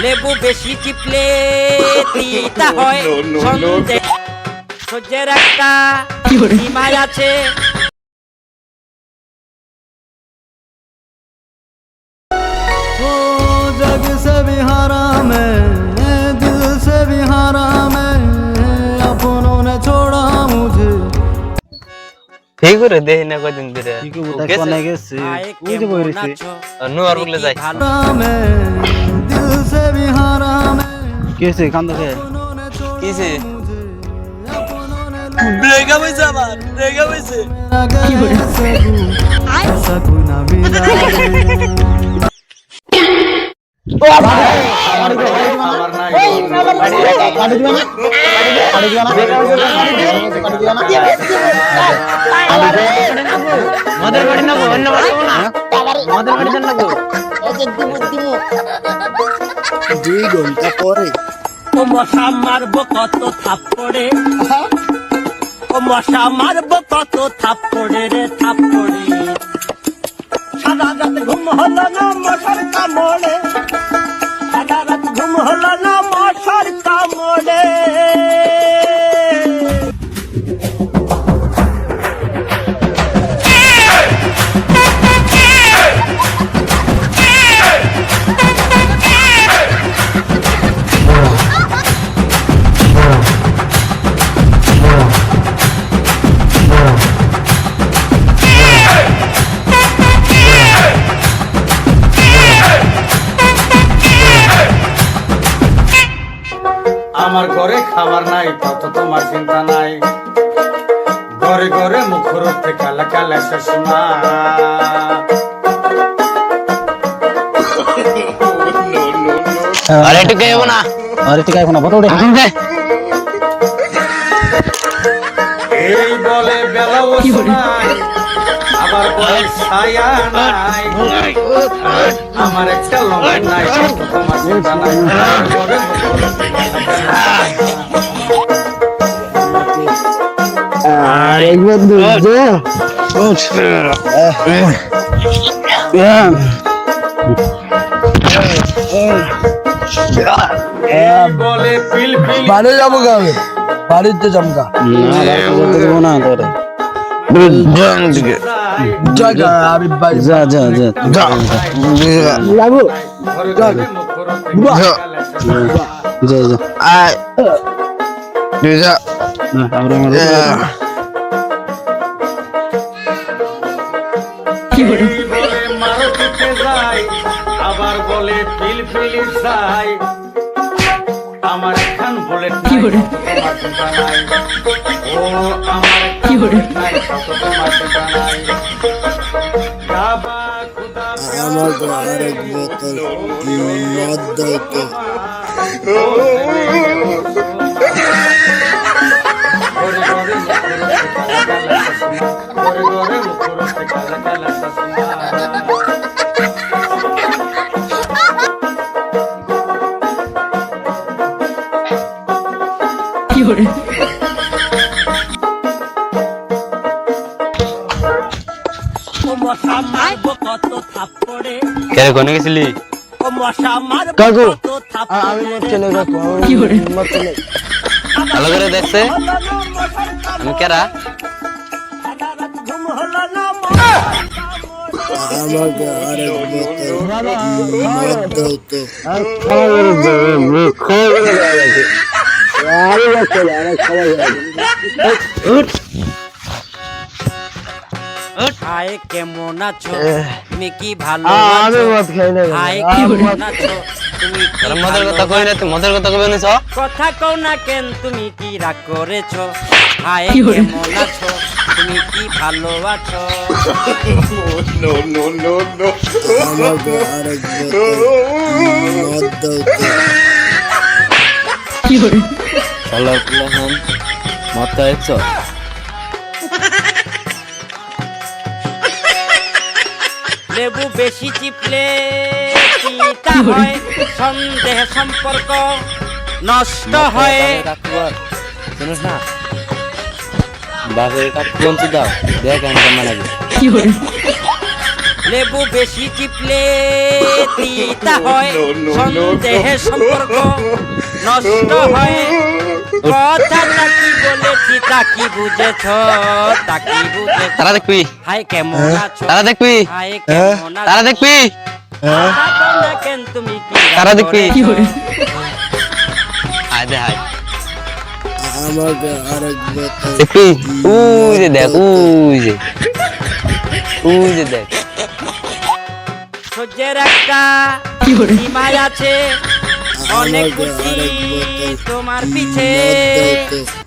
লেবু বেশি চিপলে তিতা হয় সন্দেহ সহ্যের একটা সীমায় আছে। ओ जग से भी हारा मैं दिल से भी हारा मैं अपनों ने छोड़ा मुझे ঠিক করে দেখি না কদিন ধরে কি করব তাই কোনে গেছে ওই যে বই রইছে নোয়ার বলে যাই मैं दिल से भी हारा मैं कैसे কান্দছে কিছে ব্রেকআপ হইছে আবার ব্রেকআপ হইছে ऐसा कोई ना मिला মদের গাড়ি না অন্য না মদের গাড়ি দেন না গো 2 ঘন্টা পরে ও মশা মারবো কত থাপ্পড়ে ও মশা মারবো কত থাপ্পড়ে রে থাপ্পড়ে সারা রাত ঘুম হলো না মশার কামড়ে সারা রাত ঘুম হলো না মশার কামড়ে আমার ঘরে খাবার নাই তত তোমার চিন্তা নাই ঘরে ঘরে মুখরোতে কালা কালা চশমা আরে একটু গাইবো না আরে ঠিক আছে না বড় এই বলে বেলাও নাই আবার বলে ছায়া নাই আমার একটা লম্বা নাই তত তোমার চিন্তা নাই ঘরে মুখরোতে আর এক বন্ধু বলে পিলপিল বাড়ি যাবো গাবে বাড়িতে জমকা না তোরে আমি যা যা যা লাগু ঘরে ঘরে মুখরোতে যা যা আয় যা আমরা বলে মারো দিতে যায় আবার বলে পিলপিলি যায় আমার এখান বলে তোমার চিন্তা নাই ও আমার কি বলে নাই তত তোমার চিন্তা নাই বাবা খুদা আমার তো আরেক বোতল মদ দইতে ঘরে ঘরে মুখরোতে কালা কালা চশমা ও মশা মারবো কত থাপ্পড়ে কে কোনে গেছিলি ও মশা মারবো কাকু, কত থাপ্পড়ে আমি মদ চলে কাকু মদ চলে ভালো করে দেখছে আমি কেরা সারা রাত ঘুম হলো না আমাকে আরেক বোতল মদ দইতে হায় কেমন আছো তুমি কি ভালো আমি মদ খাই না হায় কেমন আছো তুমি কি তোর মদের কথা কই না তুই মদের কথা কই নিছ কথা কও না কেন তুমি কি রাগ করেছো হায় কেমন আছো তুমি কি ভালো আছো আমাকে আরেক বোতল মদ দইতে চলো প্লান মত একশো লেবু বেশি চিপলে তিতা হয় সন্দেহ সম্পর্ক নষ্ট হয় শুনিস না বাপের কাঠ পঞ্চু দাও দেখ আমি কেমন লাগে লেবু বেশি চিপলে তিতা হয় সন্দেহের সম্পর্ক নষ্ট হয় কথাটা কি বলেছি তা কি বুঝেছ তা কি বুঝেছ তারা দেখবি হাই কেমন আছো তারা দেখবি হাই কেমন আছো তারা দেখবি থাকো না কেন তুমি কি তারা দেখবি করে? হায় দে হায় আমাকে আরেক বোতল দেখবি ওই যে দেখ ওই যে দেখ সহ্যের একটা সীমায় আছে অনেক আমাকে খুশি আরেক বোতল তোমার পিছে মদ দাও তো।